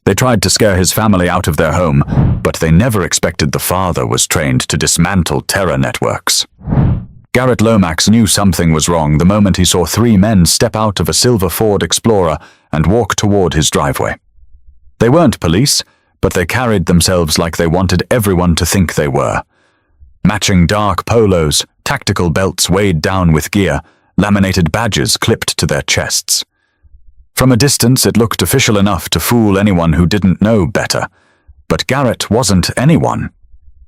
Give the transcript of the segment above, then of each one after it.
They tried to scare his family out of their home, but they never expected the father was trained to dismantle terror networks. Garrett Lomax knew something was wrong the moment he saw 3 men step out of a silver Ford Explorer and walk toward his driveway. They weren't police, but they carried themselves like they wanted everyone to think they were. Matching dark polos, tactical belts weighed down with gear, laminated badges clipped to their chests. From a distance, it looked official enough to fool anyone who didn't know better. But Garrett wasn't anyone.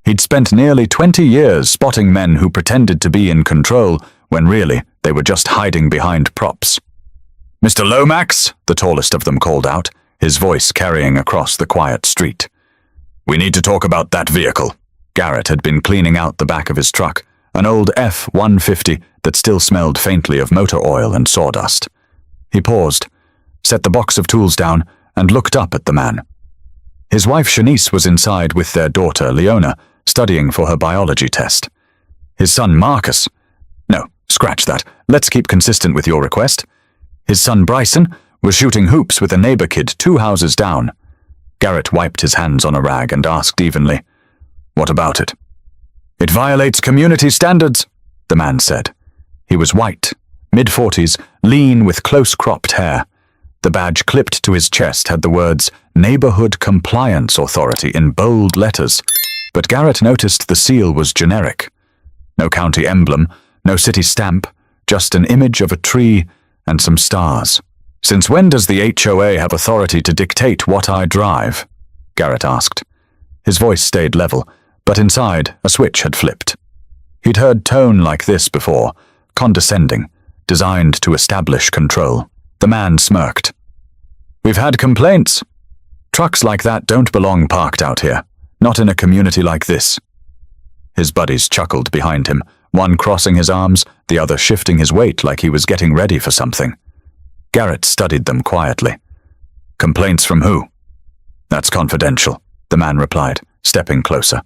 He'd spent nearly 20 years spotting men who pretended to be in control when really they were just hiding behind props. "Mr. Lomax," the tallest of them called out, his voice carrying across the quiet street. "We need to talk about that vehicle." Garrett had been cleaning out the back of his truck, an old F-150 that still smelled faintly of motor oil and sawdust. He paused, set the box of tools down, and looked up at the man. His wife Shanice was inside with their daughter Leona, studying for her biology test. His son Marcus— no, scratch that, let's keep consistent with your request. His son Bryson was shooting hoops with a neighbor kid 2 houses down. Garrett wiped his hands on a rag and asked evenly, "What about it?" "It violates community standards," the man said. He was white, mid-40s, lean with close-cropped hair. The badge clipped to his chest had the words Neighborhood Compliance Authority in bold letters, but Garrett noticed the seal was generic. No county emblem, no city stamp, just an image of a tree and some stars. "Since when does the HOA have authority to dictate what I drive?" Garrett asked. His voice stayed level, but inside a switch had flipped. He'd heard tone like this before, condescending, designed to establish control. The man smirked. "We've had complaints. Trucks like that don't belong parked out here, not in a community like this." His buddies chuckled behind him, one crossing his arms, the other shifting his weight like he was getting ready for something. Garrett studied them quietly. "Complaints from who?" "That's confidential," the man replied, stepping closer.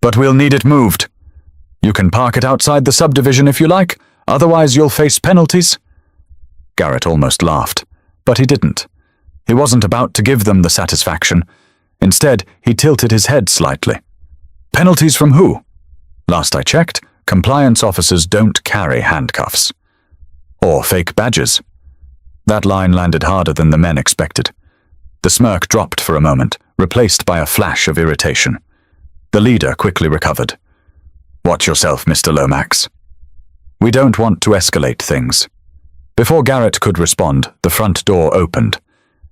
"But we'll need it moved. You can park it outside the subdivision if you like, otherwise you'll face penalties." Garrett almost laughed, but he didn't. He wasn't about to give them the satisfaction. Instead, he tilted his head slightly. "Penalties from who?" "Last I checked, compliance officers don't carry handcuffs. Or fake badges." That line landed harder than the men expected. The smirk dropped for a moment, replaced by a flash of irritation. The leader quickly recovered. "Watch yourself, Mr. Lomax. We don't want to escalate things." Before Garrett could respond, the front door opened.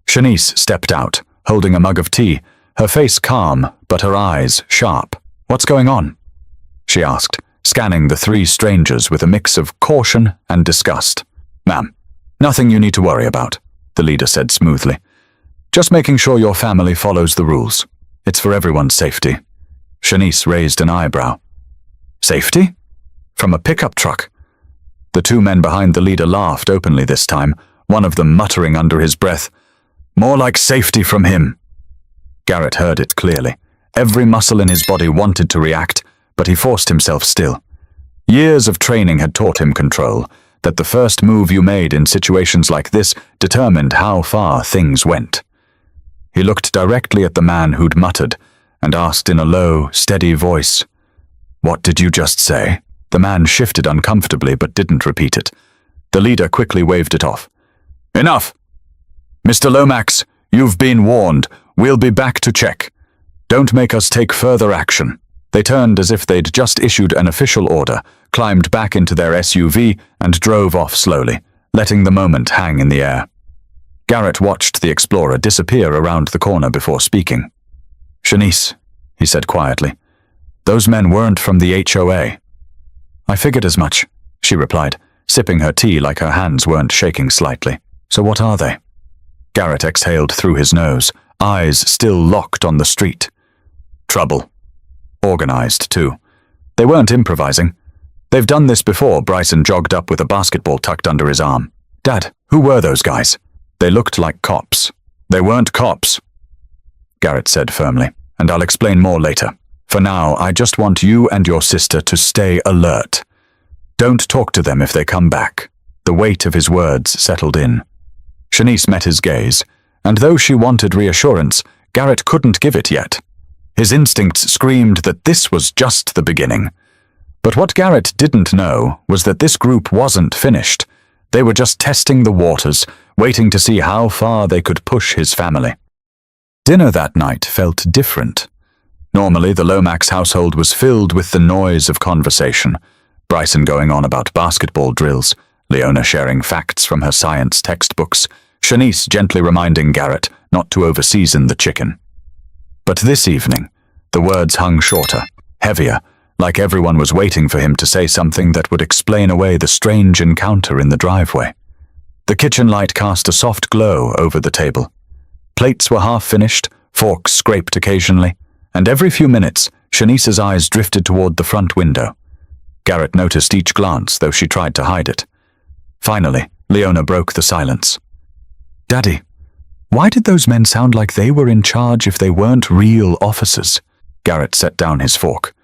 Shanice stepped out, holding a mug of tea, her face calm, but her eyes sharp. "What's going on?" she asked, scanning the 3 strangers with a mix of caution and disgust. "Ma'am, nothing you need to worry about," the leader said smoothly. "Just making sure your family follows the rules. It's for everyone's safety." Shanice raised an eyebrow. "Safety? From a pickup truck?" The 2 men behind the leader laughed openly this time, one of them muttering under his breath, "More like safety from him." Garrett heard it clearly. Every muscle in his body wanted to react, but he forced himself still. Years of training had taught him control, that the first move you made in situations like this determined how far things went. He looked directly at the man who'd muttered, and asked in a low, steady voice, "What did you just say?" The man shifted uncomfortably but didn't repeat it. The leader quickly waved it off. "Enough! Mr. Lomax, you've been warned. We'll be back to check. Don't make us take further action." They turned as if they'd just issued an official order, climbed back into their SUV, and drove off slowly, letting the moment hang in the air. Garrett watched the Explorer disappear around the corner before speaking. "Shanice," he said quietly, "those men weren't from the HOA." "I figured as much," she replied, sipping her tea like her hands weren't shaking slightly. "So what are they?" Garrett exhaled through his nose, eyes still locked on the street. "Trouble. Organized, too. They weren't improvising. They've done this before." Bryson jogged up with a basketball tucked under his arm. "Dad, who were those guys?" "They looked like cops." "They weren't cops," Garrett said firmly, "and I'll explain more later. For now, I just want you and your sister to stay alert. Don't talk to them if they come back." The weight of his words settled in. Shanice met his gaze, and though she wanted reassurance, Garrett couldn't give it yet. His instincts screamed that this was just the beginning. But what Garrett didn't know was that this group wasn't finished. They were just testing the waters, waiting to see how far they could push his family. Dinner that night felt different. Normally, the Lomax household was filled with the noise of conversation. Bryson going on about basketball drills, Leona sharing facts from her science textbooks, Shanice gently reminding Garrett not to overseason the chicken. But this evening, the words hung shorter, heavier, like everyone was waiting for him to say something that would explain away the strange encounter in the driveway. The kitchen light cast a soft glow over the table. Plates were half finished, forks scraped occasionally, and every few minutes, Shanice's eyes drifted toward the front window. Garrett noticed each glance, though she tried to hide it. Finally, Leona broke the silence. "Daddy, why did those men sound like they were in charge if they weren't real officers?" Garrett set down his fork.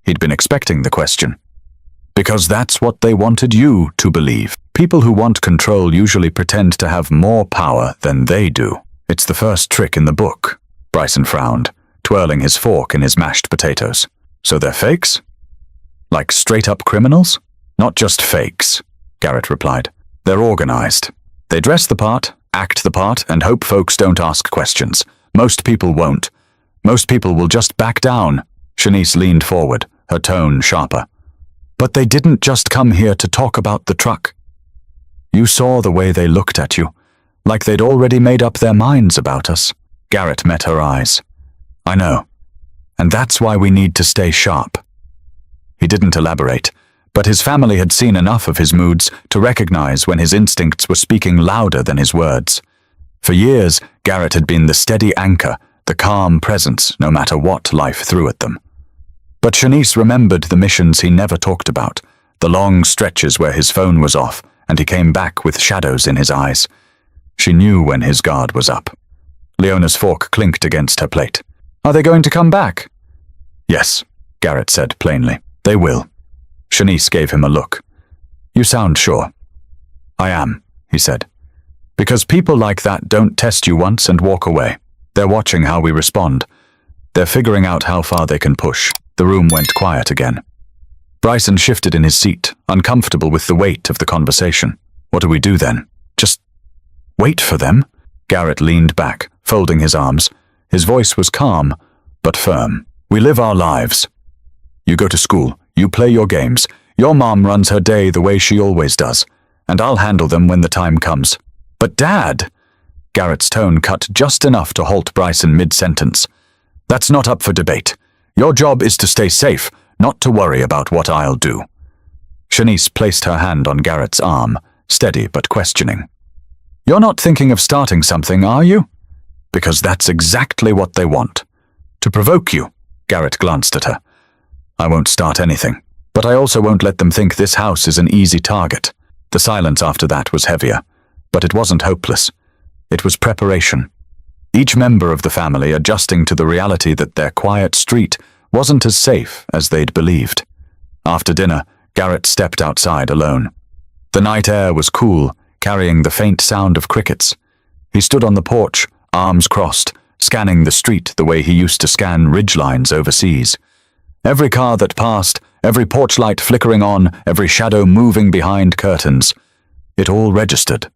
He'd been expecting the question. "Because that's what they wanted you to believe. People who want control usually pretend to have more power than they do. It's the first trick in the book." Bryson frowned, twirling his fork in his mashed potatoes. "So they're fakes? Like straight-up criminals?" "Not just fakes," Garrett replied. "They're organized. They dress the part, act the part, and hope folks don't ask questions. Most people won't. Most people will just back down." Shanice leaned forward, her tone sharper. "But they didn't just come here to talk about the truck. You saw the way they looked at you, like they'd already made up their minds about us." Garrett met her eyes. "I know. And that's why we need to stay sharp." He didn't elaborate, but his family had seen enough of his moods to recognize when his instincts were speaking louder than his words. For years, Garrett had been the steady anchor, the calm presence, no matter what life threw at them. But Shanice remembered the missions he never talked about, the long stretches where his phone was off and he came back with shadows in his eyes. She knew when his guard was up. Leona's fork clinked against her plate. "Are they going to come back?" "Yes," Garrett said plainly. "They will." Shanice gave him a look. "You sound sure." "I am," he said. "Because people like that don't test you once and walk away. They're watching how we respond. They're figuring out how far they can push." The room went quiet again. Bryson shifted in his seat, uncomfortable with the weight of the conversation. "What do we do then? Just wait for them?" Garrett leaned back, folding his arms. His voice was calm, but firm. "We live our lives. You go to school, you play your games. Your mom runs her day the way she always does, and I'll handle them when the time comes." "But Dad!" Garrett's tone cut just enough to halt Bryson mid-sentence. "That's not up for debate. Your job is to stay safe, not to worry about what I'll do." Shanice placed her hand on Garrett's arm, steady but questioning. "You're not thinking of starting something, are you?" "Because that's exactly what they want. To provoke you." Garrett glanced at her. "I won't start anything, but I also won't let them think this house is an easy target." The silence after that was heavier, but it wasn't hopeless. It was preparation. Each member of the family adjusting to the reality that their quiet street wasn't as safe as they'd believed. After dinner, Garrett stepped outside alone. The night air was cool, carrying the faint sound of crickets. He stood on the porch, arms crossed, scanning the street the way he used to scan ridgelines overseas. Every car that passed, every porch light flickering on, every shadow moving behind curtains. It all registered.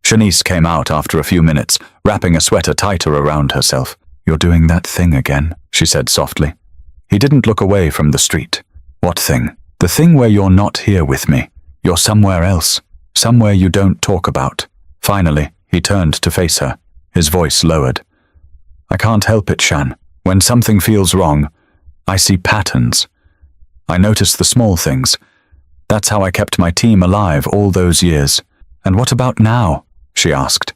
Shanice came out after a few minutes, wrapping a sweater tighter around herself. "You're doing that thing again," she said softly. He didn't look away from the street. "What thing?" "The thing where you're not here with me. You're somewhere else. Somewhere you don't talk about." Finally, he turned to face her, his voice lowered. "I can't help it, Shan. When something feels wrong, I see patterns. I notice the small things. That's how I kept my team alive all those years." "And what about now?" she asked.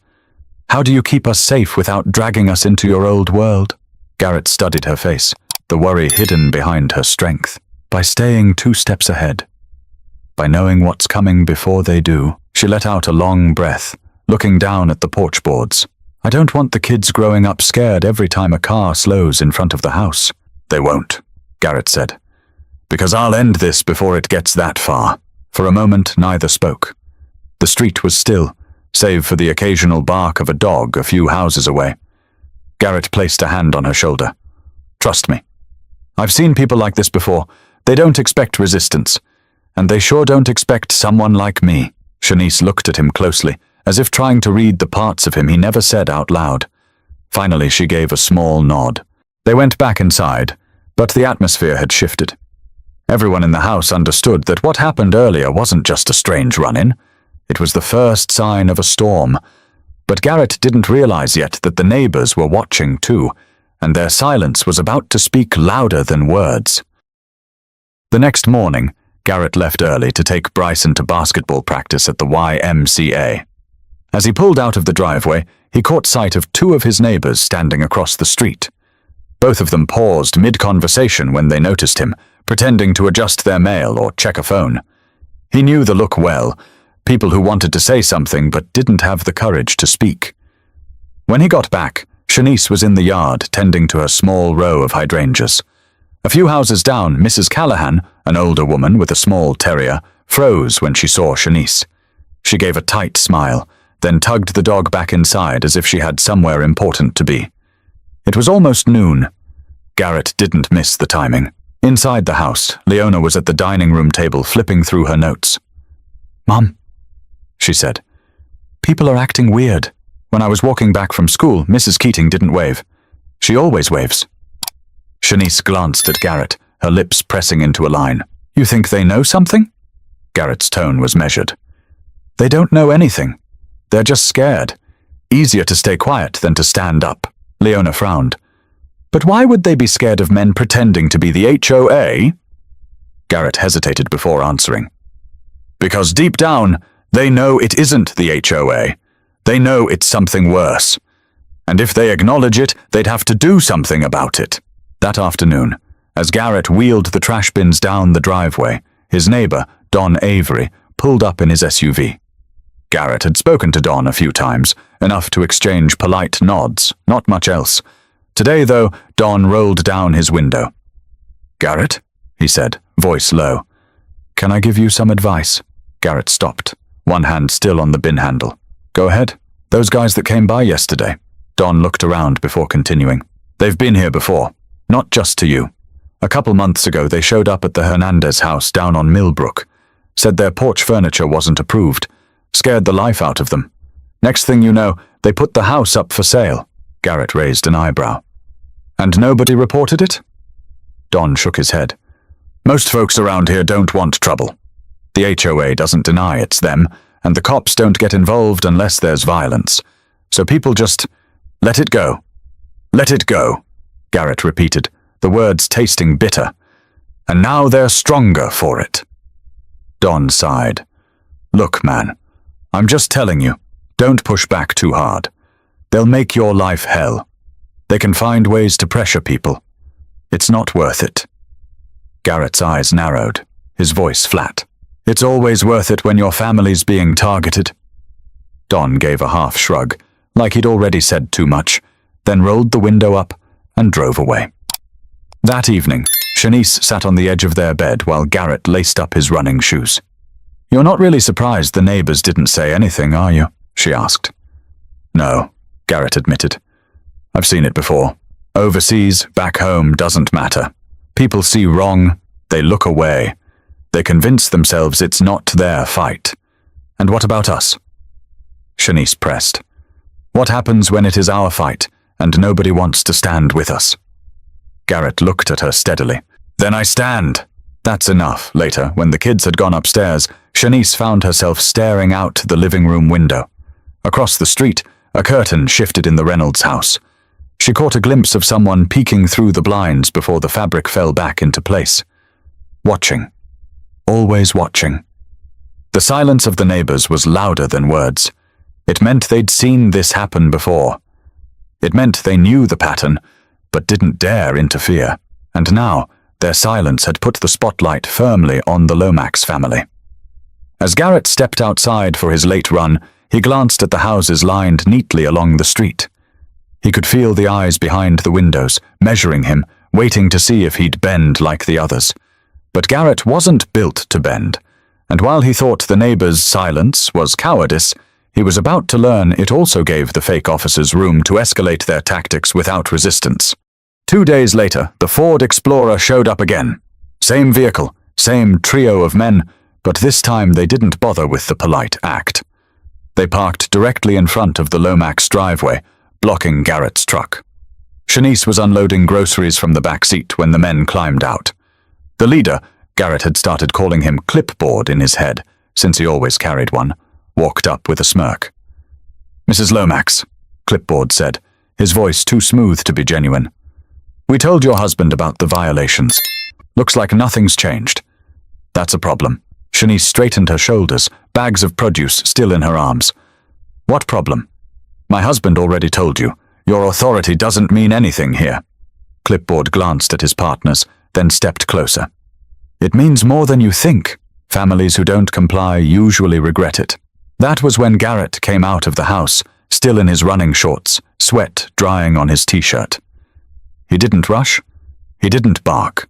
"How do you keep us safe without dragging us into your old world?" Garrett studied her face, the worry hidden behind her strength. "By staying 2 steps ahead. By knowing what's coming before they do." She let out a long breath, looking down at the porch boards. "I don't want the kids growing up scared every time a car slows in front of the house." "They won't," Garrett said. "Because I'll end this before it gets that far." For a moment, neither spoke. The street was still, save for the occasional bark of a dog a few houses away. Garrett placed a hand on her shoulder. "Trust me. I've seen people like this before. They don't expect resistance. And they sure don't expect someone like me." Shanice looked at him closely, as if trying to read the parts of him he never said out loud. Finally, she gave a small nod. They went back inside, but the atmosphere had shifted. Everyone in the house understood that what happened earlier wasn't just a strange run-in. It was the first sign of a storm. But Garrett didn't realize yet that the neighbors were watching too, and their silence was about to speak louder than words. The next morning, Garrett left early to take Bryson to basketball practice at the YMCA. As he pulled out of the driveway, he caught sight of two of his neighbors standing across the street. Both of them paused mid-conversation when they noticed him, pretending to adjust their mail or check a phone. He knew the look well, people who wanted to say something but didn't have the courage to speak. When he got back, Shanice was in the yard tending to her small row of hydrangeas. A few houses down, Mrs. Callahan, an older woman with a small terrier, froze when she saw Shanice. She gave a tight smile, then tugged the dog back inside as if she had somewhere important to be. It was almost noon. Garrett didn't miss the timing. Inside the house, Leona was at the dining room table flipping through her notes. "Mom," she said, "people are acting weird. When I was walking back from school, Mrs. Keating didn't wave. She always waves." Shanice glanced at Garrett, her lips pressing into a line. "You think they know something?" Garrett's tone was measured. "They don't know anything. They're just scared. Easier to stay quiet than to stand up." Leona frowned. "But why would they be scared of men pretending to be the HOA?" Garrett hesitated before answering. "Because deep down, they know it isn't the HOA. They know it's something worse. And if they acknowledge it, they'd have to do something about it." That afternoon, as Garrett wheeled the trash bins down the driveway, his neighbor, Don Avery, pulled up in his SUV. Garrett had spoken to Don a few times, enough to exchange polite nods, not much else. Today, though, Don rolled down his window. "Garrett," he said, voice low. "Can I give you some advice?" Garrett stopped, one hand still on the bin handle. "Go ahead. Those guys that came by yesterday." Don looked around before continuing. "They've been here before. Not just to you. A couple months ago, they showed up at the Hernandez house down on Millbrook. Said their porch furniture wasn't approved. Scared the life out of them. Next thing you know, they put the house up for sale." Garrett raised an eyebrow. "And nobody reported it?" Don shook his head. "Most folks around here don't want trouble. The HOA doesn't deny it's them, and the cops don't get involved unless there's violence. So people just let it go. Let it go," Garrett repeated, the words tasting bitter. "And now they're stronger for it." Don sighed. "Look, man, I'm just telling you, don't push back too hard. They'll make your life hell. They can find ways to pressure people. It's not worth it." Garrett's eyes narrowed, his voice flat. "It's always worth it when your family's being targeted." Don gave a half shrug, like he'd already said too much, then rolled the window up and drove away. That evening, Shanice sat on the edge of their bed while Garrett laced up his running shoes. "You're not really surprised the neighbors didn't say anything, are you?" she asked. "No," Garrett admitted. "I've seen it before. Overseas, back home, doesn't matter. People see wrong, they look away. They convince themselves it's not their fight. And what about us?" Shanice pressed. "What happens when it is our fight, and nobody wants to stand with us?" Garrett looked at her steadily. "Then I stand." That's enough. Later, when the kids had gone upstairs, Shanice found herself staring out the living room window. Across the street, a curtain shifted in the Reynolds house. She caught a glimpse of someone peeking through the blinds before the fabric fell back into place. Watching. Always watching. The silence of the neighbors was louder than words. It meant they'd seen this happen before. It meant they knew the pattern, but didn't dare interfere. And now, their silence had put the spotlight firmly on the Lomax family. As Garrett stepped outside for his late run, he glanced at the houses lined neatly along the street. He could feel the eyes behind the windows, measuring him, waiting to see if he'd bend like the others. But Garrett wasn't built to bend, and while he thought the neighbors' silence was cowardice, He was about to learn it also gave the fake officers room to escalate their tactics without resistance. 2 days later, the Ford Explorer showed up again. Same vehicle, same trio of men, but this time they didn't bother with the polite act. They parked directly in front of the Lomax driveway, blocking Garrett's truck. Shanice was unloading groceries from the back seat when the men climbed out. The leader, Garrett had started calling him Clipboard in his head, since he always carried one, walked up with a smirk. "Mrs. Lomax," Clipboard said, his voice too smooth to be genuine. "We told your husband about the violations. Looks like nothing's changed." "That's a problem." Shanice straightened her shoulders, bags of produce still in her arms. "What problem?" "My husband already told you. Your authority doesn't mean anything here." Clipboard glanced at his partners, then stepped closer. "It means more than you think. Families who don't comply usually regret it." That was when Garrett came out of the house, still in his running shorts, sweat drying on his t-shirt. He didn't rush. He didn't bark.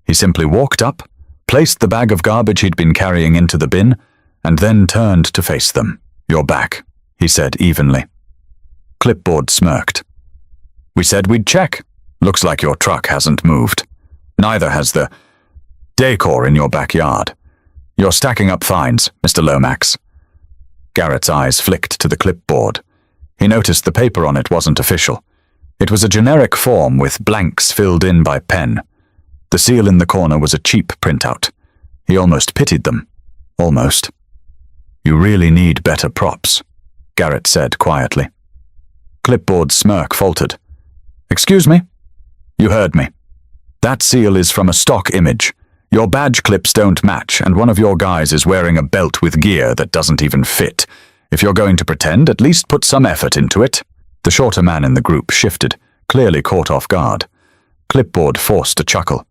He simply walked up, placed the bag of garbage he'd been carrying into the bin, and then turned to face them. "You're back," he said evenly. Clipboard smirked. "We said we'd check. Looks like your truck hasn't moved. Neither has the decor in your backyard. You're stacking up fines, Mr. Lomax." Garrett's eyes flicked to the clipboard. He noticed the paper on it wasn't official. It was a generic form with blanks filled in by pen. The seal in the corner was a cheap printout. He almost pitied them. Almost. "You really need better props," Garrett said quietly. Clipboard's smirk faltered. "Excuse me?" "You heard me. That seal is from a stock image. Your badge clips don't match, and one of your guys is wearing a belt with gear that doesn't even fit. If you're going to pretend, at least put some effort into it." The shorter man in the group shifted, clearly caught off guard. Clipboard forced a chuckle.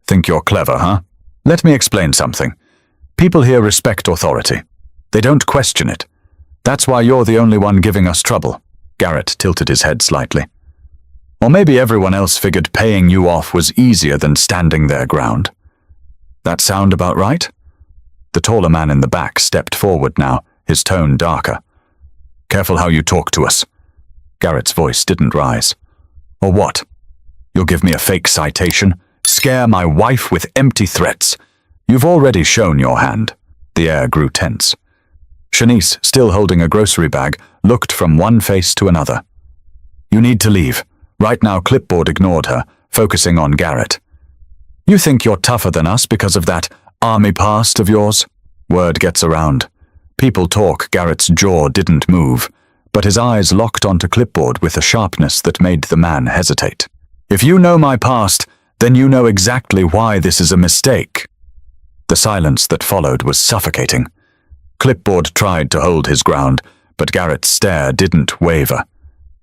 "Think you're clever, huh? Let me explain something. People here respect authority. They don't question it. That's why you're the only one giving us trouble." Garrett tilted his head slightly. "Or maybe everyone else figured paying you off was easier than standing their ground. That sound about right?" The taller man in the back stepped forward now, his tone darker. "Careful how you talk to us." Garrett's voice didn't rise. "Or what? You'll give me a fake citation? Scare my wife with empty threats? You've already shown your hand." The air grew tense. Shanice, still holding a grocery bag, looked from one face to another. "You need to leave." Right now Clipboard ignored her, focusing on Garrett. "You think you're tougher than us because of that army past of yours?" Word gets around. People talk. Garrett's jaw didn't move, but his eyes locked onto Clipboard with a sharpness that made the man hesitate. "If you know my past, then you know exactly why this is a mistake." The silence that followed was suffocating. Clipboard tried to hold his ground, but Garrett's stare didn't waver.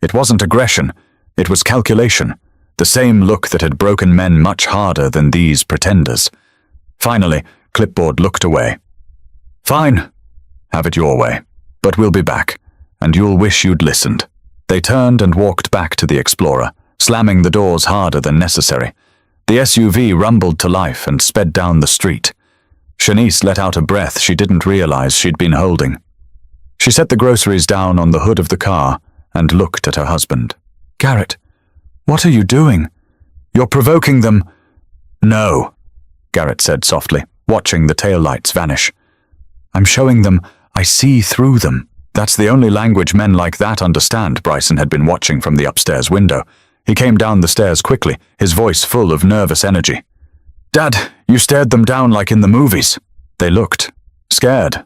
It wasn't aggression, it was calculation, the same look that had broken men much harder than these pretenders. Finally, Clipboard looked away. "Fine, have it your way, but we'll be back, and you'll wish you'd listened." They turned and walked back to the Explorer, slamming the doors harder than necessary. The SUV rumbled to life and sped down the street. Shanice let out a breath she didn't realize she'd been holding. She set the groceries down on the hood of the car and looked at her husband. "Garrett, what are you doing? You're provoking them." "No," Garrett said softly, watching the taillights vanish. "I'm showing them I see through them." That's the only language men like that understand, Bryson had been watching from the upstairs window. He came down the stairs quickly, his voice full of nervous energy. "Dad, you stared them down like in the movies." They looked scared.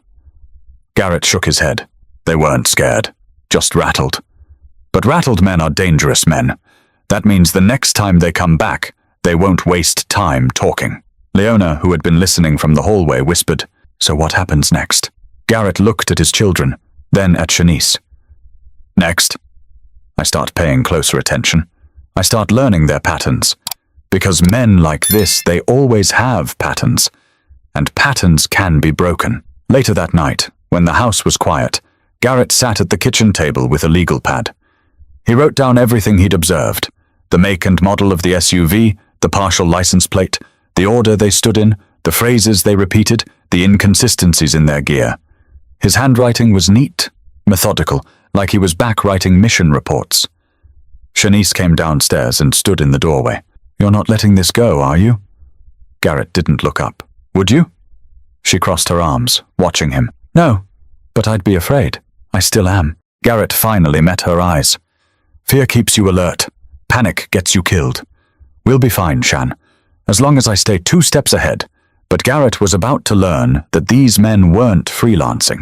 Garrett shook his head. They weren't scared, just rattled. But rattled men are dangerous men. That means the next time they come back, they won't waste time talking. Leona, who had been listening from the hallway, whispered, "So what happens next?" Garrett looked at his children, then at Shanice. "Next, I start paying closer attention. I start learning their patterns. Because men like this, they always have patterns. And patterns can be broken." Later that night, when the house was quiet, Garrett sat at the kitchen table with a legal pad. He wrote down everything he'd observed: the make and model of the SUV, the partial license plate, the order they stood in, the phrases they repeated, the inconsistencies in their gear. His handwriting was neat, methodical, like he was back writing mission reports. Shanice came downstairs and stood in the doorway. "You're not letting this go, are you?" Garrett didn't look up. "Would you?" She crossed her arms, watching him. "No, but I'd be afraid. I still am." Garrett finally met her eyes. "Fear keeps you alert. Panic gets you killed. We'll be fine, Shan, as long as I stay 2 steps ahead." But Garrett was about to learn that these men weren't freelancing.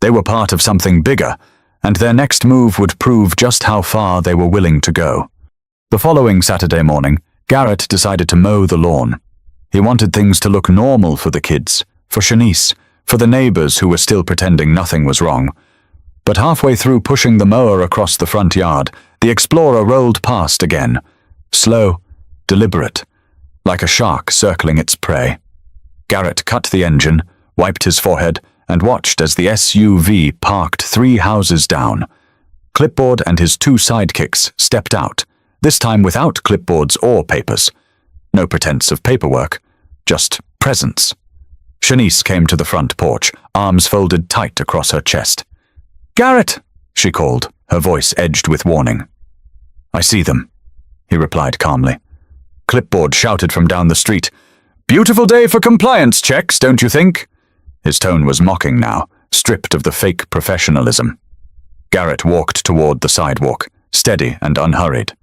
They were part of something bigger, and their next move would prove just how far they were willing to go. The following Saturday morning, Garrett decided to mow the lawn. He wanted things to look normal for the kids, for Shanice, for the neighbors who were still pretending nothing was wrong. But halfway through pushing the mower across the front yard, the Explorer rolled past again, slow, deliberate, like a shark circling its prey. Garrett cut the engine, wiped his forehead, and watched as the SUV parked 3 houses down. Clipboard and his 2 sidekicks stepped out, this time without clipboards or papers. No pretense of paperwork, just presence. Shanice came to the front porch, arms folded tight across her chest. "Garrett!" she called, her voice edged with warning. "I see them," he replied calmly. Clipboard shouted from down the street, "Beautiful day for compliance checks, don't you think?" His tone was mocking now, stripped of the fake professionalism. Garrett walked toward the sidewalk, steady and unhurried.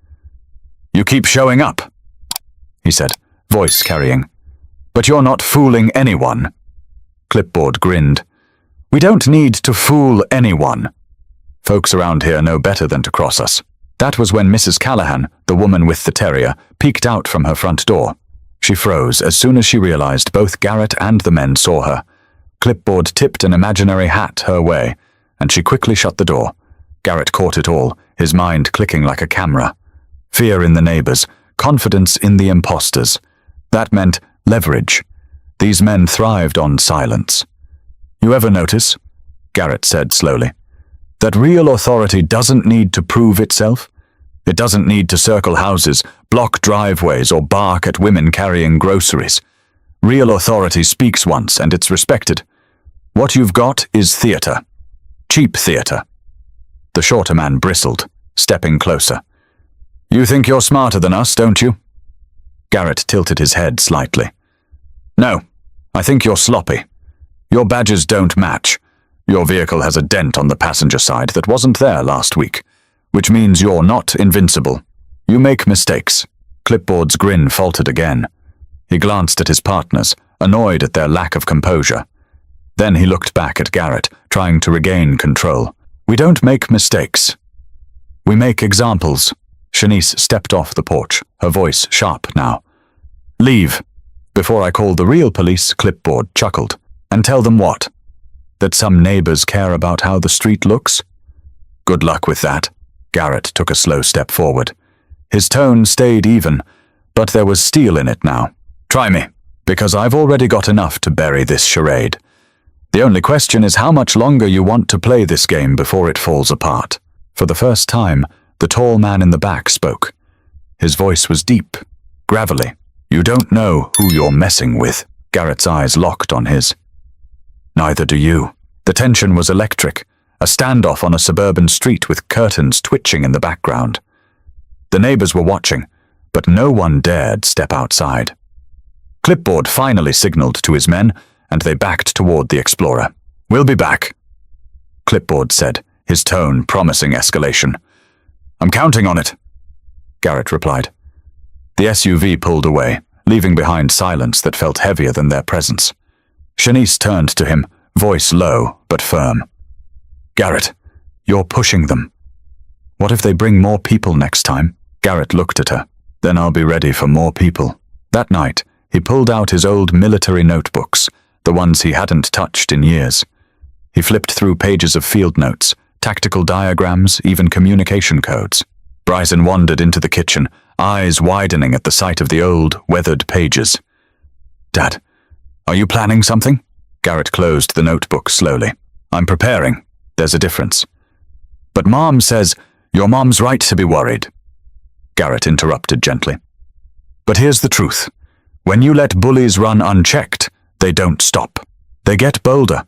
"You keep showing up," he said, voice carrying. "But you're not fooling anyone." Clipboard grinned. "We don't need to fool anyone. Folks around here know better than to cross us." That was when Mrs. Callahan, the woman with the terrier, peeked out from her front door. She froze as soon as she realized both Garrett and the men saw her. Clipboard tipped an imaginary hat her way, and she quickly shut the door. Garrett caught it all, his mind clicking like a camera. Fear in the neighbors, confidence in the impostors. That meant leverage. These men thrived on silence. "You ever notice," Garrett said slowly, "that real authority doesn't need to prove itself? It doesn't need to circle houses, block driveways, or bark at women carrying groceries. Real authority speaks once, and it's respected. What you've got is theater. Cheap theater." The shorter man bristled, stepping closer. "You think you're smarter than us, don't you?" Garrett tilted his head slightly. "No, I think you're sloppy. Your badges don't match. Your vehicle has a dent on the passenger side that wasn't there last week, which means you're not invincible. You make mistakes." Clipboard's grin faltered again. He glanced at his partners, annoyed at their lack of composure. Then he looked back at Garrett, trying to regain control. "We don't make mistakes. We make examples." Shanice stepped off the porch, her voice sharp now. "Leave. Before I call the real police," Clipboard chuckled. "And tell them what? That some neighbors care about how the street looks? Good luck with that." Garrett took a slow step forward. His tone stayed even, but there was steel in it now. "Try me, because I've already got enough to bury this charade. The only question is how much longer you want to play this game before it falls apart." For the first time, the tall man in the back spoke. His voice was deep, gravelly. "You don't know who you're messing with." Garrett's eyes locked on his. "Neither do you." The tension was electric, a standoff on a suburban street with curtains twitching in the background. The neighbors were watching, but no one dared step outside. Clipboard finally signaled to his men, and they backed toward the Explorer. "We'll be back," Clipboard said, his tone promising escalation. "I'm counting on it," Garrett replied. The SUV pulled away, leaving behind silence that felt heavier than their presence. Shanice turned to him, voice low but firm. "Garrett, you're pushing them. What if they bring more people next time?" Garrett looked at her. "Then I'll be ready for more people." That night, he pulled out his old military notebooks, the ones he hadn't touched in years. He flipped through pages of field notes, tactical diagrams, even communication codes. Bryson wandered into the kitchen, eyes widening at the sight of the old, weathered pages. "Dad, are you planning something?" Garrett closed the notebook slowly. "I'm preparing. There's a difference." "But Mom says..." "Your mom's right to be worried," Garrett interrupted gently. "But here's the truth. When you let bullies run unchecked, they don't stop. They get bolder.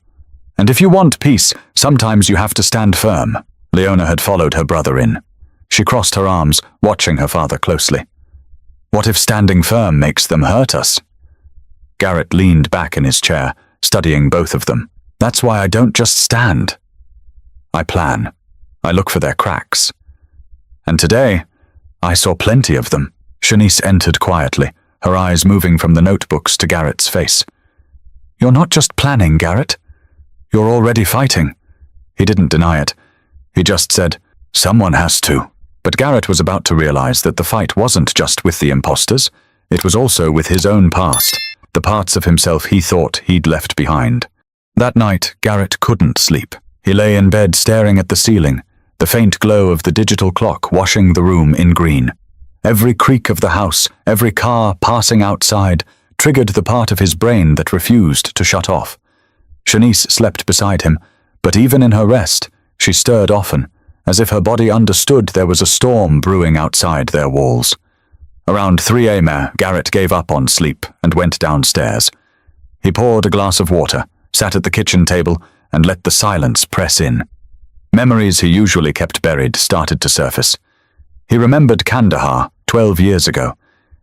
And if you want peace, sometimes you have to stand firm. Leona had followed her brother in. She crossed her arms, watching her father closely. What if standing firm makes them hurt us? Garrett leaned back in his chair, studying both of them. That's why I don't just stand. I plan. I look for their cracks. And today, I saw plenty of them. Shanice entered quietly, her eyes moving from the notebooks to Garrett's face. You're not just planning, Garrett. You're already fighting. He didn't deny it. He just said, someone has to. But Garrett was about to realize that the fight wasn't just with the impostors. It was also with his own past, the parts of himself he thought he'd left behind. That night, Garrett couldn't sleep. He lay in bed staring at the ceiling, the faint glow of the digital clock washing the room in green. Every creak of the house, every car passing outside, triggered the part of his brain that refused to shut off. Shanice slept beside him, but even in her rest, she stirred often, as if her body understood there was a storm brewing outside their walls. Around 3 a.m., Garrett gave up on sleep and went downstairs. He poured a glass of water, sat at the kitchen table, and let the silence press in. Memories he usually kept buried started to surface. He remembered Kandahar 12 years ago.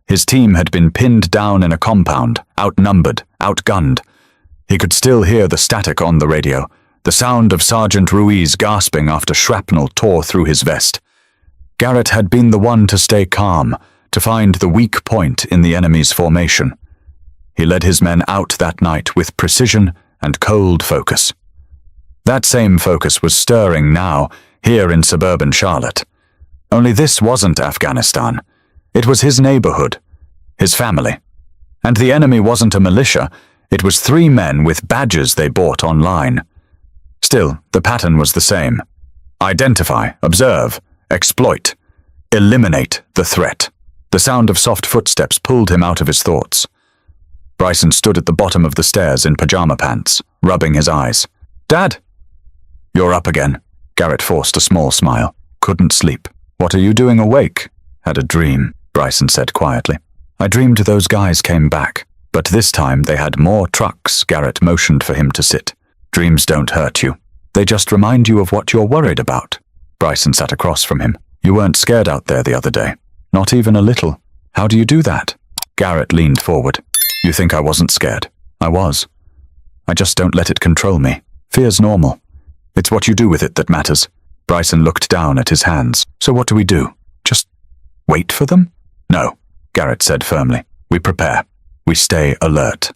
His team had been pinned down in a compound, outnumbered, outgunned. He could still hear the static on the radio, the sound of Sergeant Ruiz gasping after shrapnel tore through his vest. Garrett had been the one to stay calm, to find the weak point in the enemy's formation. He led his men out that night with precision and cold focus. That same focus was stirring now, here in suburban Charlotte. Only this wasn't Afghanistan. It was his neighborhood, his family. And the enemy wasn't a militia, it was 3 men with badges they bought online. Still, the pattern was the same. Identify, observe, exploit, eliminate the threat. The sound of soft footsteps pulled him out of his thoughts. Bryson stood at the bottom of the stairs in pajama pants, rubbing his eyes. Dad! You're up again. Garrett forced a small smile. Couldn't sleep. What are you doing awake? Had a dream, Bryson said quietly. I dreamed those guys came back, but this time they had more trucks. Garrett motioned for him to sit. Dreams don't hurt you. They just remind you of what you're worried about. Bryson sat across from him. You weren't scared out there the other day. Not even a little. How do you do that? Garrett leaned forward. You think I wasn't scared? I was. I just don't let it control me. Fear's normal. It's what you do with it that matters. Bryson looked down at his hands. So what do we do? Just wait for them? No, Garrett said firmly. We prepare. We stay alert.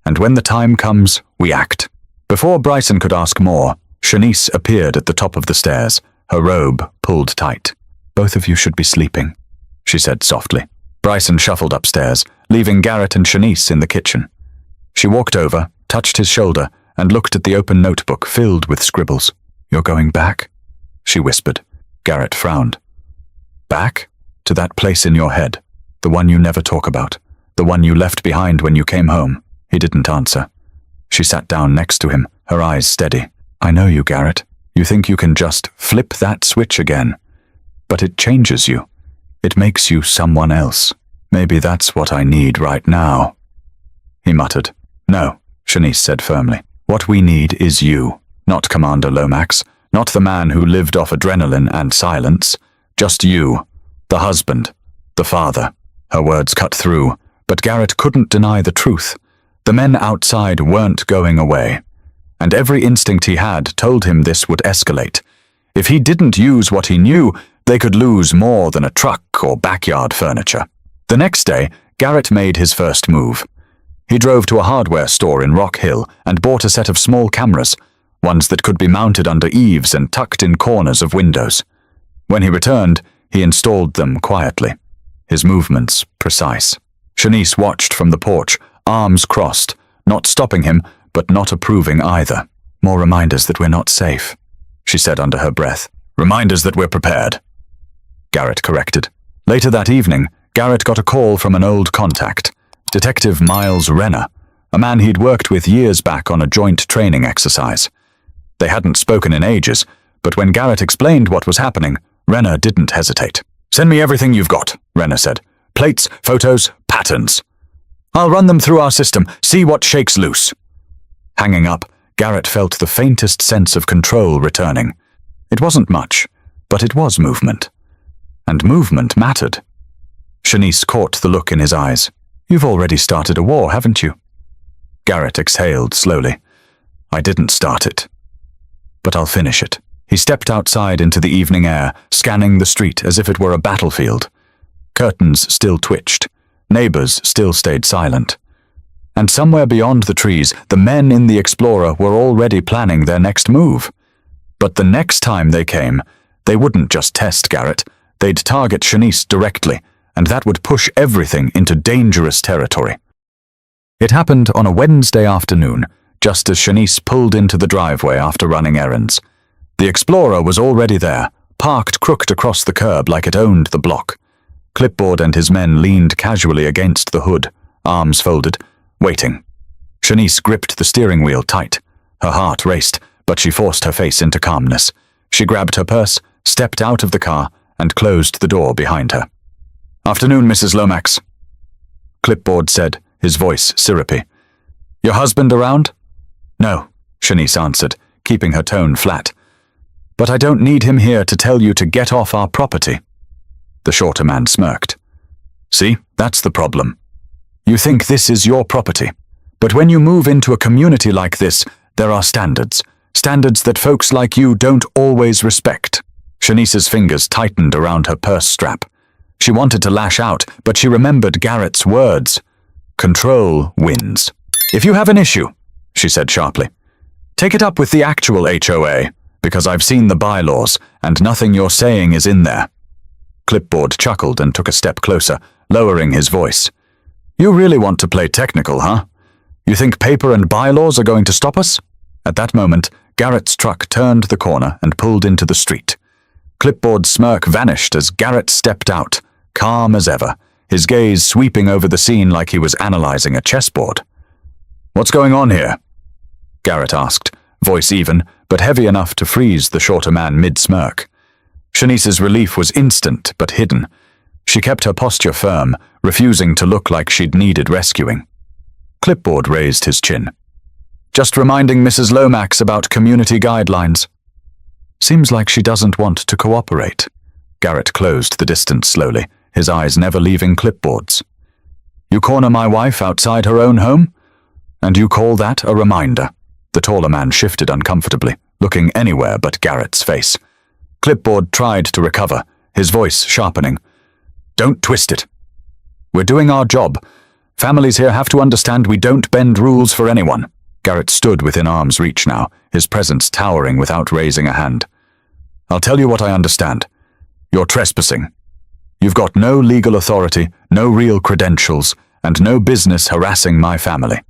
And when the time comes, we act. Before Bryson could ask more, Shanice appeared at the top of the stairs, her robe pulled tight. Both of you should be sleeping, she said softly. Bryson shuffled upstairs, leaving Garrett and Shanice in the kitchen. She walked over, touched his shoulder, and looked at the open notebook filled with scribbles. You're going back? She whispered. Garrett frowned. Back? To that place in your head. The one you never talk about. The one you left behind when you came home. He didn't answer. She sat down next to him, her eyes steady. I know you, Garrett. You think you can just flip that switch again. But it changes you. It makes you someone else. Maybe that's what I need right now. He muttered. No, Shanice said firmly. What we need is you, not Commander Lomax, not the man who lived off adrenaline and silence. Just you, the husband, the father. Her words cut through, but Garrett couldn't deny the truth. The men outside weren't going away, and every instinct he had told him this would escalate. If he didn't use what he knew, they could lose more than a truck or backyard furniture. The next day, Garrett made his first move. He drove to a hardware store in Rock Hill and bought a set of small cameras, ones that could be mounted under eaves and tucked in corners of windows. When he returned, he installed them quietly, his movements precise. Shanice watched from the porch, arms crossed, not stopping him, but not approving either. More reminders that we're not safe, she said under her breath. Reminders that we're prepared, Garrett corrected. Later that evening, Garrett got a call from an old contact, Detective Miles Renner, a man he'd worked with years back on a joint training exercise. They hadn't spoken in ages, but when Garrett explained what was happening, Renner didn't hesitate. Send me everything you've got, Renner said. Plates, photos, patterns. I'll run them through our system, see what shakes loose. Hanging up, Garrett felt the faintest sense of control returning. It wasn't much, but it was movement. And movement mattered. Shanice caught the look in his eyes. "You've already started a war, haven't you?" Garrett exhaled slowly. "I didn't start it. But I'll finish it." He stepped outside into the evening air, scanning the street as if it were a battlefield. Curtains still twitched. Neighbors still stayed silent. And somewhere beyond the trees, the men in the Explorer were already planning their next move. But the next time they came, they wouldn't just test Garrett. They'd target Shanice directly, and that would push everything into dangerous territory. It happened on a Wednesday afternoon, just as Shanice pulled into the driveway after running errands. The Explorer was already there, parked crooked across the curb like it owned the block. Clipboard and his men leaned casually against the hood, arms folded, waiting. Shanice gripped the steering wheel tight. Her heart raced, but she forced her face into calmness. She grabbed her purse, stepped out of the car, and closed the door behind her. "Afternoon, Mrs. Lomax," Clipboard said, his voice syrupy. "Your husband around?" "No," Shanice answered, keeping her tone flat. "But I don't need him here to tell you to get off our property." The shorter man smirked. "See, that's the problem. You think this is your property. But when you move into a community like this, there are standards. Standards that folks like you don't always respect." Shanice's fingers tightened around her purse strap. She wanted to lash out, but she remembered Garrett's words. "Control wins." "If you have an issue," she said sharply, "take it up with the actual HOA, because I've seen the bylaws, and nothing you're saying is in there." Clipboard chuckled and took a step closer, lowering his voice. "You really want to play technical, huh? You think paper and bylaws are going to stop us?" At that moment, Garrett's truck turned the corner and pulled into the street. Clipboard's smirk vanished as Garrett stepped out, calm as ever, his gaze sweeping over the scene like he was analyzing a chessboard. "What's going on here?" Garrett asked, voice even, but heavy enough to freeze the shorter man mid-smirk. Shanice's relief was instant but hidden. She kept her posture firm, refusing to look like she'd needed rescuing. Clipboard raised his chin. "Just reminding Mrs. Lomax about community guidelines." "Seems like she doesn't want to cooperate." Garrett closed the distance slowly, his eyes never leaving Clipboard's. "You corner my wife outside her own home? And you call that a reminder?" The taller man shifted uncomfortably, looking anywhere but Garrett's face. Clipboard tried to recover, his voice sharpening. "Don't twist it. We're doing our job. Families here have to understand we don't bend rules for anyone." Garrett stood within arm's reach now, his presence towering without raising a hand. "I'll tell you what I understand. You're trespassing. You've got no legal authority, no real credentials, and no business harassing my family.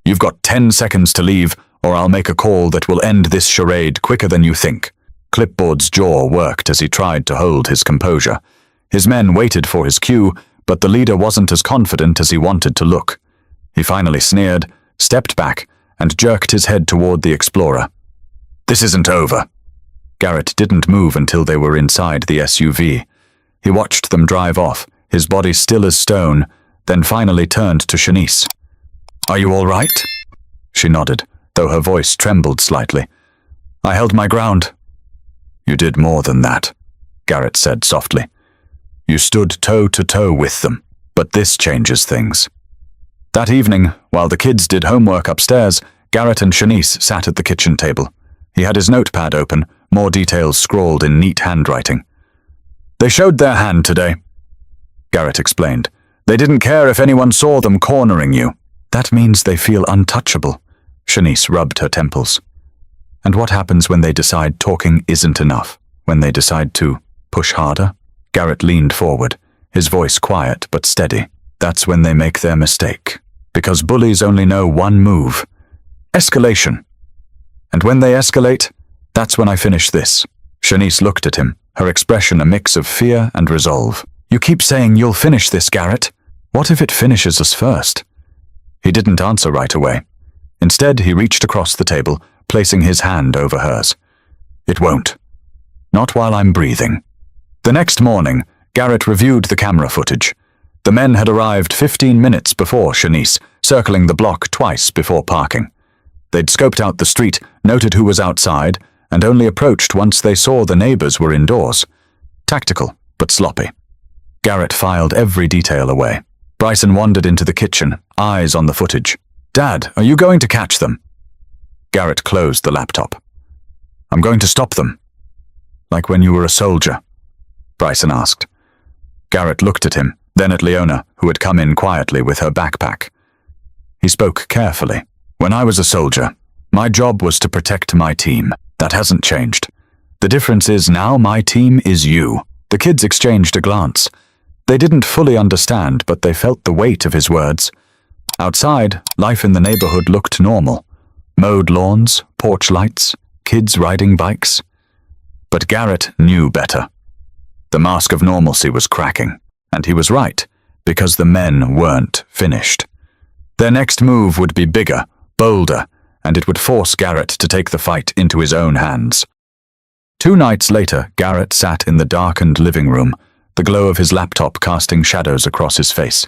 You've got 10 seconds to leave, or I'll make a call that will end this charade quicker than you think." Clipboard's jaw worked as he tried to hold his composure. His men waited for his cue, but the leader wasn't as confident as he wanted to look. He finally sneered, stepped back, and jerked his head toward the Explorer. "This isn't over." Garrett didn't move until they were inside the SUV. He watched them drive off, his body still as stone, then finally turned to Shanice. "Are you all right?" She nodded, though her voice trembled slightly. "I held my ground." "You did more than that," Garrett said softly. "You stood toe-to-toe with them, but this changes things." That evening, while the kids did homework upstairs, Garrett and Shanice sat at the kitchen table. He had his notepad open, more details scrawled in neat handwriting. "They showed their hand today," Garrett explained. "They didn't care if anyone saw them cornering you." "That means they feel untouchable." Shanice rubbed her temples. "And what happens when they decide talking isn't enough? When they decide to push harder?" Garrett leaned forward, his voice quiet but steady. "That's when they make their mistake. Because bullies only know one move. Escalation. And when they escalate, that's when I finish this." Shanice looked at him, her expression a mix of fear and resolve. "You keep saying you'll finish this, Garrett. What if it finishes us first?" He didn't answer right away. Instead, he reached across the table, placing his hand over hers. "It won't. Not while I'm breathing." The next morning, Garrett reviewed the camera footage. The men had arrived 15 minutes before Shanice, circling the block twice before parking. They'd scoped out the street, noted who was outside, and only approached once they saw the neighbors were indoors. Tactical, but sloppy. Garrett filed every detail away. Bryson wandered into the kitchen, eyes on the footage. "Dad, are you going to catch them?" Garrett closed the laptop. "I'm going to stop them." "Like when you were a soldier?" Bryson asked. Garrett looked at him, then at Leona, who had come in quietly with her backpack. He spoke carefully. "When I was a soldier, my job was to protect my team. That hasn't changed. The difference is now my team is you." The kids exchanged a glance. They didn't fully understand, but they felt the weight of his words. Outside, life in the neighborhood looked normal. Mowed lawns, porch lights, kids riding bikes. But Garrett knew better. The mask of normalcy was cracking, and he was right, because the men weren't finished. Their next move would be bigger, bolder, and it would force Garrett to take the fight into his own hands. 2 nights later, Garrett sat in the darkened living room, the glow of his laptop casting shadows across his face.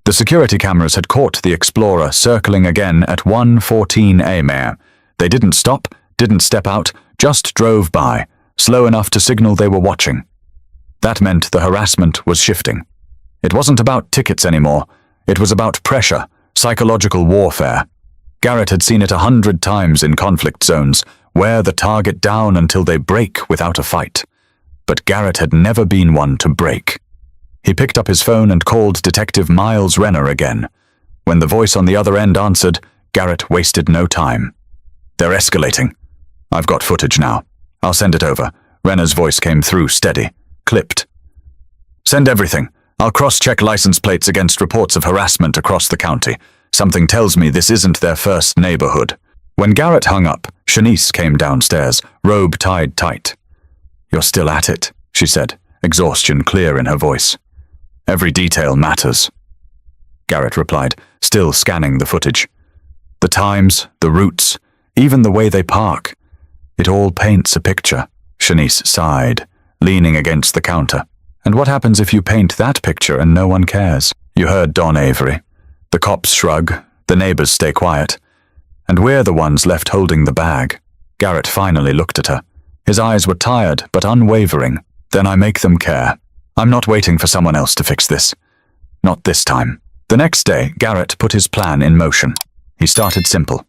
The security cameras had caught the Explorer circling again at 1:14 a.m. They didn't stop, didn't step out, just drove by, slow enough to signal they were watching. That meant the harassment was shifting. It wasn't about tickets anymore. It was about pressure, psychological warfare. Garrett had seen it 100 times in conflict zones, wear the target down until they break without a fight. But Garrett had never been one to break. He picked up his phone and called Detective Miles Renner again. When the voice on the other end answered, Garrett wasted no time. "They're escalating. I've got footage now. I'll send it over." Renner's voice came through steady, clipped. "Send everything. I'll cross-check license plates against reports of harassment across the county. Something tells me this isn't their first neighborhood." When Garrett hung up, Shanice came downstairs, robe tied tight. "You're still at it," she said, exhaustion clear in her voice. "Every detail matters," Garrett replied, still scanning the footage. "The times, the routes, even the way they park. It all paints a picture." Shanice sighed, leaning against the counter. "And what happens if you paint that picture and no one cares?" You heard Don Avery. The cops shrug, the neighbors stay quiet. And we're the ones left holding the bag. Garrett finally looked at her. His eyes were tired but unwavering. "Then I make them care. I'm not waiting for someone else to fix this. Not this time." The next day, Garrett put his plan in motion. He started simple.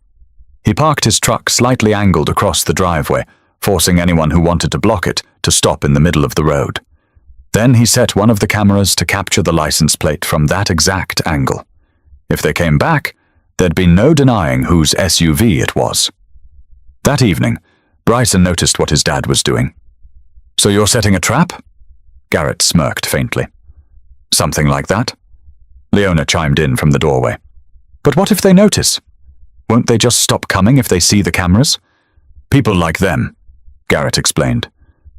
He parked his truck slightly angled across the driveway, forcing anyone who wanted to block it to stop in the middle of the road. Then he set one of the cameras to capture the license plate from that exact angle. If they came back, there'd be no denying whose SUV it was. That evening, Bryson noticed what his dad was doing. "So you're setting a trap?" Garrett smirked faintly. "Something like that." Leona chimed in from the doorway. "But what if they notice? Won't they just stop coming if they see the cameras?" "People like them," Garrett explained.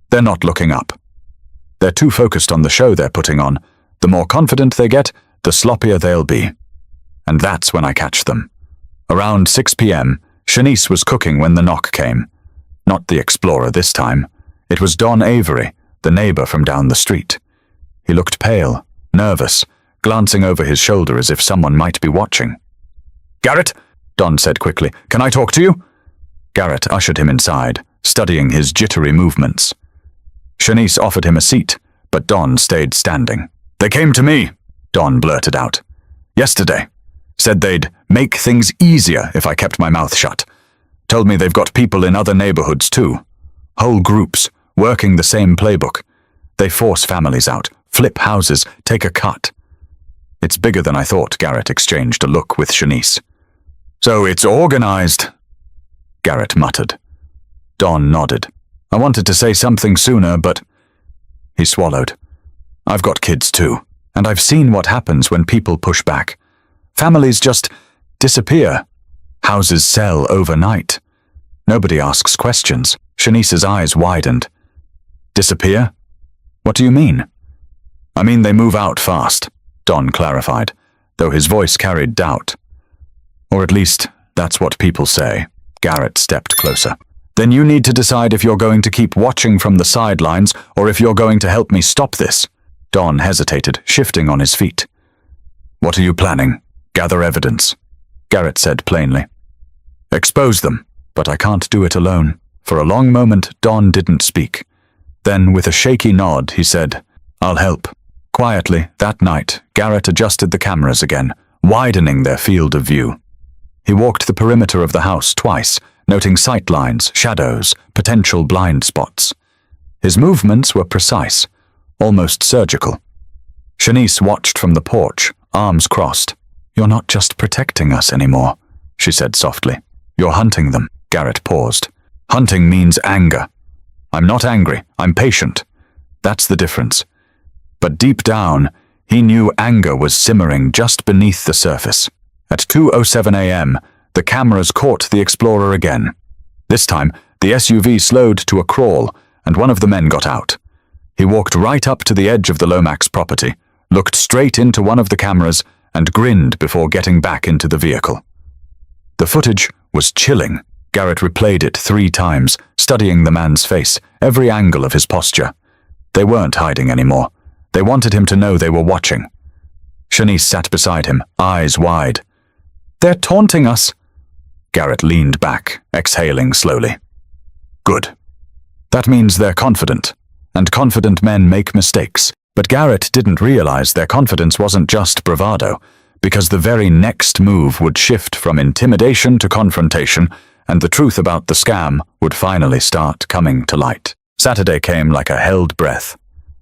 "They're not looking up. They're too focused on the show they're putting on. The more confident they get, the sloppier they'll be. And that's when I catch them." Around 6 p.m., Shanice was cooking when the knock came. Not the Explorer this time. It was Don Avery, the neighbor from down the street. He looked pale, nervous, glancing over his shoulder as if someone might be watching. "Garrett," Don said quickly, "can I talk to you?" Garrett ushered him inside, studying his jittery movements. Shanice offered him a seat, but Don stayed standing. "They came to me," Don blurted out. "Yesterday. Said they'd make things easier if I kept my mouth shut. Told me they've got people in other neighborhoods too. Whole groups, working the same playbook. They force families out, flip houses, take a cut." "It's bigger than I thought," Garrett exchanged a look with Shanice. "So it's organized," Garrett muttered. Don nodded. "I wanted to say something sooner, but—" He swallowed. "I've got kids too, and I've seen what happens when people push back. Families just disappear. Houses sell overnight. Nobody asks questions." Shanice's eyes widened. "Disappear? What do you mean?" "I mean they move out fast," Don clarified, though his voice carried doubt. "Or at least, that's what people say." Garrett stepped closer. "Then you need to decide if you're going to keep watching from the sidelines or if you're going to help me stop this." Don hesitated, shifting on his feet. "What are you planning?" "Gather evidence," Garrett said plainly. Expose them, but I can't do it alone. For a long moment, Don didn't speak. Then, with a shaky nod, he said, I'll help. Quietly, that night, Garrett adjusted the cameras again, widening their field of view. He walked the perimeter of the house twice, noting sight lines, shadows, potential blind spots. His movements were precise, almost surgical. Shanice watched from the porch, arms crossed. You're not just protecting us anymore, she said softly. You're hunting them. Garrett paused. Hunting means anger. I'm not angry, I'm patient. That's the difference. But deep down, he knew anger was simmering just beneath the surface. At 2:07 a.m., the cameras caught the Explorer again. This time, the SUV slowed to a crawl, and one of the men got out. He walked right up to the edge of the Lomax property, looked straight into one of the cameras, and grinned before getting back into the vehicle. The footage was chilling. Garrett replayed it 3 times, studying the man's face, every angle of his posture. They weren't hiding anymore. They wanted him to know they were watching. Shanice sat beside him, eyes wide. They're taunting us. Garrett leaned back, exhaling slowly. Good. That means they're confident, and confident men make mistakes. But Garrett didn't realize their confidence wasn't just bravado, because the very next move would shift from intimidation to confrontation, and the truth about the scam would finally start coming to light. Saturday came like a held breath.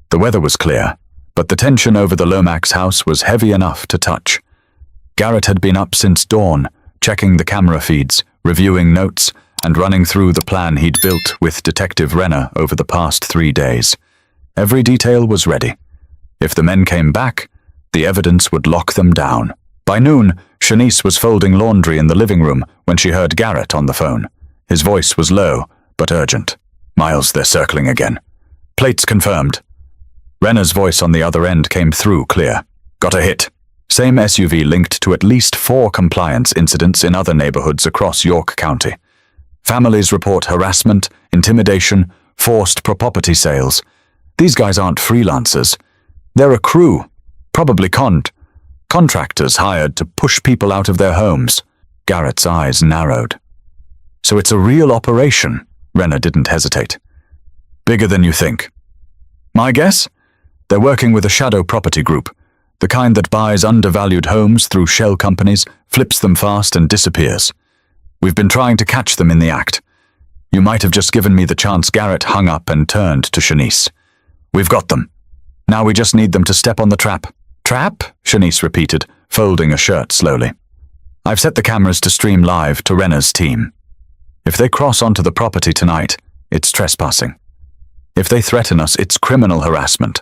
The weather was clear, but the tension over the Lomax house was heavy enough to touch. Garrett had been up since dawn, checking the camera feeds, reviewing notes, and running through the plan he'd built with Detective Renner over the past 3 days. Every detail was ready. If the men came back, the evidence would lock them down. By noon, Shanice was folding laundry in the living room when she heard Garrett on the phone. His voice was low, but urgent. Miles, they're circling again. Plates confirmed. Renner's voice on the other end came through clear. Got a hit. Same SUV linked to at least 4 compliance incidents in other neighborhoods across York County. Families report harassment, intimidation, forced property sales. These guys aren't freelancers. They're a crew, probably contractors hired to push people out of their homes. Garrett's eyes narrowed. So it's a real operation. Renner didn't hesitate. Bigger than you think. My guess? They're working with a shadow property group, the kind that buys undervalued homes through shell companies, flips them fast, and disappears. We've been trying to catch them in the act. You might have just given me the chance. Garrett hung up and turned to Shanice. We've got them. Now we just need them to step on the trap. Trap? Shanice repeated, folding a shirt slowly. I've set the cameras to stream live to Renner's team. If they cross onto the property tonight, it's trespassing. If they threaten us, it's criminal harassment.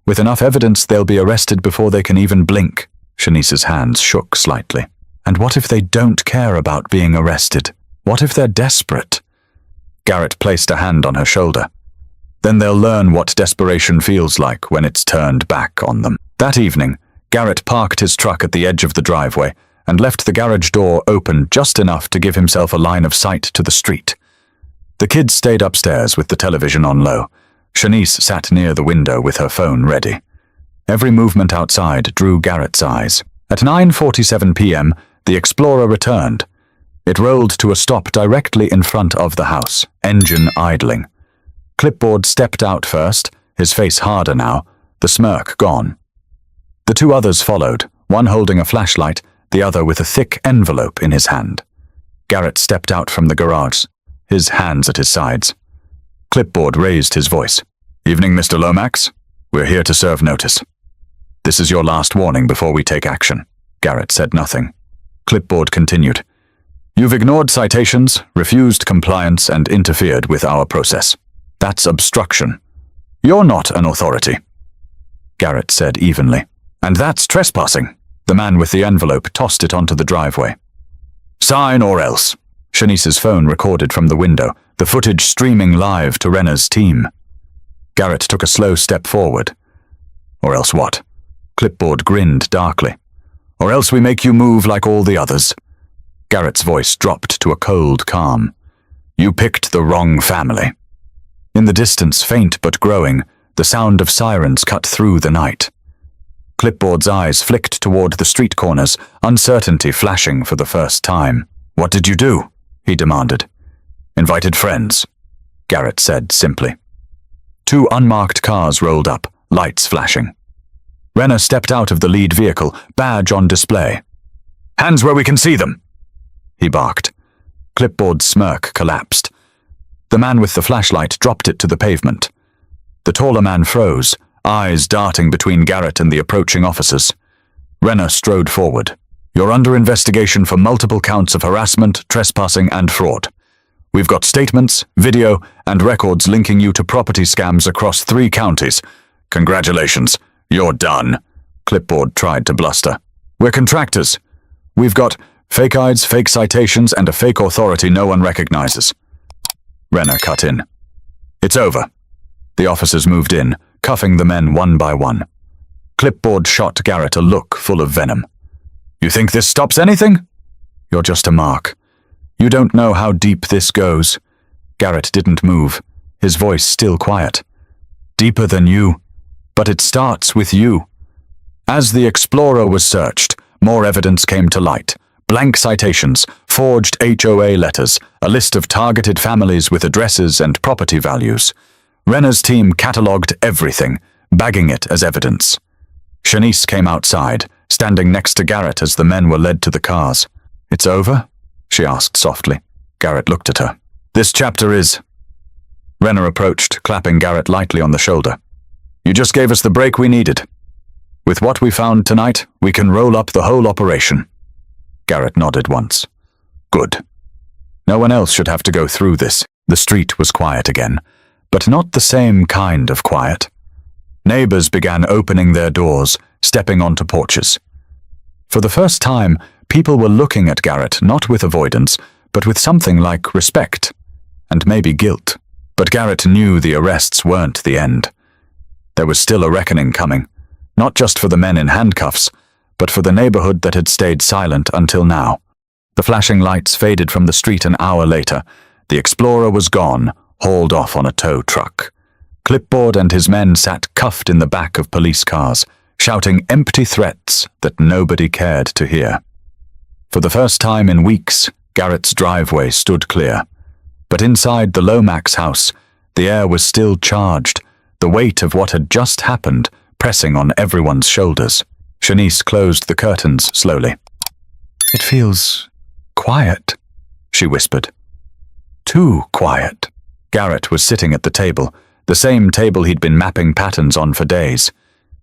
With enough evidence, they'll be arrested before they can even blink. Shanice's hands shook slightly. And what if they don't care about being arrested? What if they're desperate? Garrett placed a hand on her shoulder. Then they'll learn what desperation feels like when it's turned back on them. That evening, Garrett parked his truck at the edge of the driveway and left the garage door open just enough to give himself a line of sight to the street. The kids stayed upstairs with the television on low. Shanice sat near the window with her phone ready. Every movement outside drew Garrett's eyes. At 9:47 p.m., the Explorer returned. It rolled to a stop directly in front of the house, engine idling. Clipboard stepped out first, his face harder now, the smirk gone. The 2 others followed, one holding a flashlight, the other with a thick envelope in his hand. Garrett stepped out from the garage, his hands at his sides. Clipboard raised his voice. Evening, Mr. Lomax. We're here to serve notice. This is your last warning before we take action. Garrett said nothing. Clipboard continued. You've ignored citations, refused compliance, and interfered with our process. That's obstruction. You're not an authority. Garrett said evenly. And that's trespassing. The man with the envelope tossed it onto the driveway. Sign or else. Shanice's phone recorded from the window, the footage streaming live to Renner's team. Garrett took a slow step forward. Or else what? Clipboard grinned darkly. Or else we make you move like all the others. Garrett's voice dropped to a cold calm. You picked the wrong family. In the distance, faint but growing, the sound of sirens cut through the night. Clipboard's eyes flicked toward the street corners, uncertainty flashing for the first time. What did you do? He demanded. Invited friends, Garrett said simply. 2 unmarked cars rolled up, lights flashing. Renner stepped out of the lead vehicle, badge on display. Hands where we can see them, he barked. Clipboard's smirk collapsed. The man with the flashlight dropped it to the pavement. The taller man froze, eyes darting between Garrett and the approaching officers. Renner strode forward. You're under investigation for multiple counts of harassment, trespassing, and fraud. We've got statements, video, and records linking you to property scams across 3 counties. Congratulations, you're done, Clipboard tried to bluster. We're contractors. We've got fake IDs, fake citations, and a fake authority no one recognizes. Renner cut in. It's over. The officers moved in, cuffing the men one by one. Clipboard shot Garrett a look full of venom. You think this stops anything? You're just a mark. You don't know how deep this goes. Garrett didn't move, his voice still quiet. Deeper than you. But it starts with you. As the Explorer was searched, more evidence came to light. Blank citations, forged HOA letters, a list of targeted families with addresses and property values. Renner's team catalogued everything, bagging it as evidence. Shanice came outside, standing next to Garrett as the men were led to the cars. It's over? She asked softly. Garrett looked at her. This chapter is. Renner approached, clapping Garrett lightly on the shoulder. You just gave us the break we needed. With what we found tonight, we can roll up the whole operation. Garrett nodded once. Good. No one else should have to go through this. The street was quiet again, but not the same kind of quiet. Neighbors began opening their doors, stepping onto porches. For the first time, people were looking at Garrett not with avoidance, but with something like respect, and maybe guilt. But Garrett knew the arrests weren't the end. There was still a reckoning coming, not just for the men in handcuffs, but for the neighborhood that had stayed silent until now. The flashing lights faded from the street an hour later. The Explorer was gone, hauled off on a tow truck. Clipboard and his men sat cuffed in the back of police cars, shouting empty threats that nobody cared to hear. For the first time in weeks, Garrett's driveway stood clear. But inside the Lomax house, the air was still charged, the weight of what had just happened pressing on everyone's shoulders. Shanice closed the curtains slowly. It feels quiet, she whispered. Too quiet. Garrett was sitting at the table, the same table he'd been mapping patterns on for days.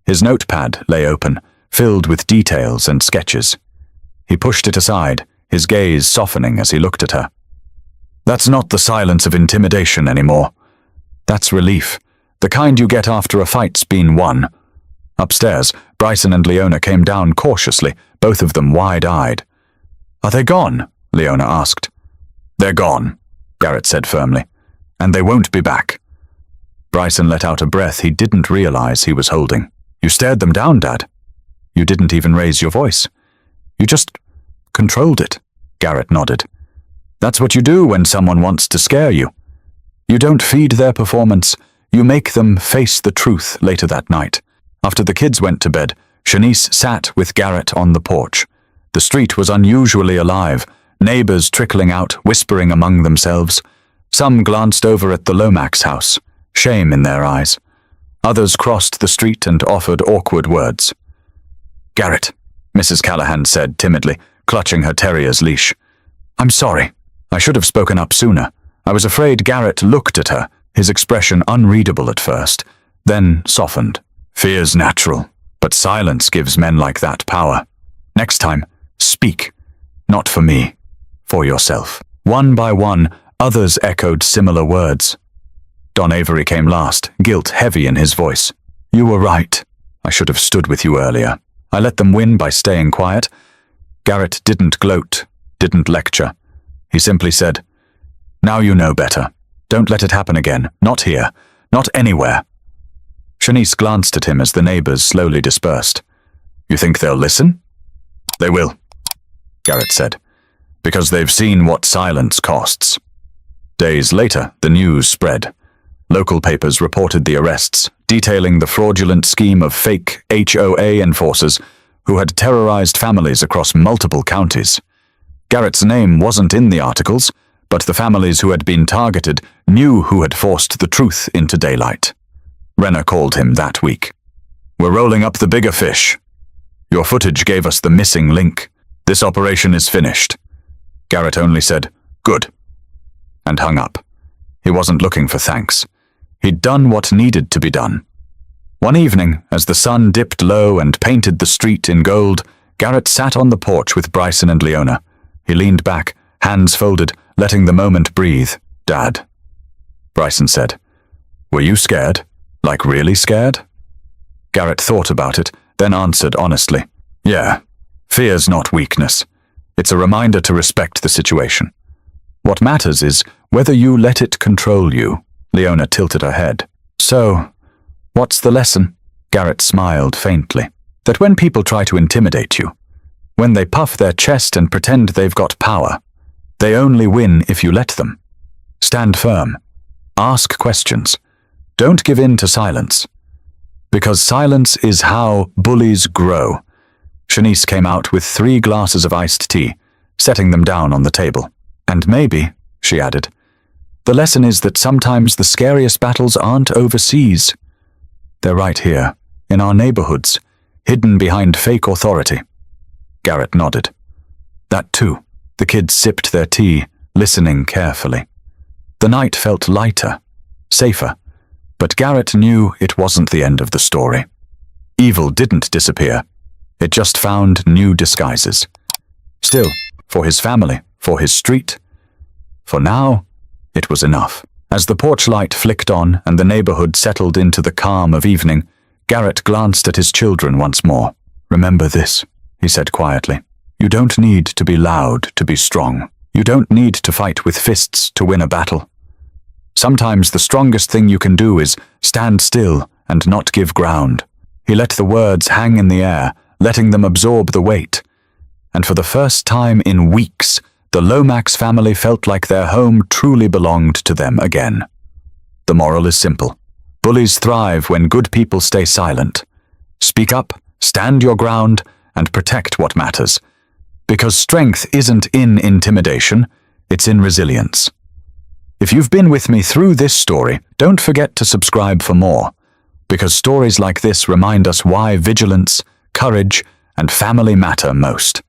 His notepad lay open, filled with details and sketches. He pushed it aside, his gaze softening as he looked at her. That's not the silence of intimidation anymore. That's relief, the kind you get after a fight's been won. Upstairs, Bryson and Leona came down cautiously, both of them wide-eyed. Are they gone? Leona asked. They're gone, Garrett said firmly, and they won't be back. Bryson let out a breath he didn't realize he was holding. You stared them down, Dad. You didn't even raise your voice. You just controlled it, Garrett nodded. That's what you do when someone wants to scare you. You don't feed their performance, you make them face the truth later that night. After the kids went to bed, Shanice sat with Garrett on the porch. The street was unusually alive, neighbors trickling out, whispering among themselves. Some glanced over at the Lomax house, shame in their eyes. Others crossed the street and offered awkward words. Garrett, Mrs. Callahan said timidly, clutching her terrier's leash. I'm sorry. I should have spoken up sooner. I was afraid. Garrett looked at her, his expression unreadable at first, then softened. Fear's natural, but silence gives men like that power. Next time, speak. Not for me, for yourself. One by one, others echoed similar words. Don Avery came last, guilt heavy in his voice. You were right. I should have stood with you earlier. I let them win by staying quiet. Garrett didn't gloat, didn't lecture. He simply said, Now you know better. Don't let it happen again. Not here. Not anywhere. Shanice glanced at him as the neighbors slowly dispersed. You think they'll listen? They will, Garrett said, because they've seen what silence costs. Days later, the news spread. Local papers reported the arrests, detailing the fraudulent scheme of fake HOA enforcers who had terrorized families across multiple counties. Garrett's name wasn't in the articles, but the families who had been targeted knew who had forced the truth into daylight. Renner called him that week. "We're rolling up the bigger fish. Your footage gave us the missing link. This operation is finished." Garrett only said, "Good," and hung up. He wasn't looking for thanks. He'd done what needed to be done. One evening, as the sun dipped low and painted the street in gold, Garrett sat on the porch with Bryson and Leona. He leaned back, hands folded, letting the moment breathe. "Dad," Bryson said. "Were you scared? Like really scared?" Garrett thought about it, then answered honestly. "Yeah, fear's not weakness. It's a reminder to respect the situation. What matters is whether you let it control you." Leona tilted her head. "So, what's the lesson?" Garrett smiled faintly. "That when people try to intimidate you, when they puff their chest and pretend they've got power, they only win if you let them. Stand firm. Ask questions. Don't give in to silence. Because silence is how bullies grow." Shanice came out with 3 glasses of iced tea, setting them down on the table. "And maybe," she added, "the lesson is that sometimes the scariest battles aren't overseas. They're right here, in our neighborhoods, hidden behind fake authority." Garrett nodded. That too. The kids sipped their tea, listening carefully. The night felt lighter, safer, but Garrett knew it wasn't the end of the story. Evil didn't disappear. It just found new disguises. Still, for his family, for his street, for now, it was enough. As the porch light flicked on and the neighborhood settled into the calm of evening, Garrett glanced at his children once more. "Remember this," he said quietly. "You don't need to be loud to be strong. You don't need to fight with fists to win a battle. Sometimes the strongest thing you can do is stand still and not give ground." He let the words hang in the air, letting them absorb the weight. And for the first time in weeks, the Lomax family felt like their home truly belonged to them again. The moral is simple. Bullies thrive when good people stay silent. Speak up, stand your ground, and protect what matters. Because strength isn't in intimidation, it's in resilience. If you've been with me through this story, don't forget to subscribe for more, because stories like this remind us why vigilance, courage, and family matter most.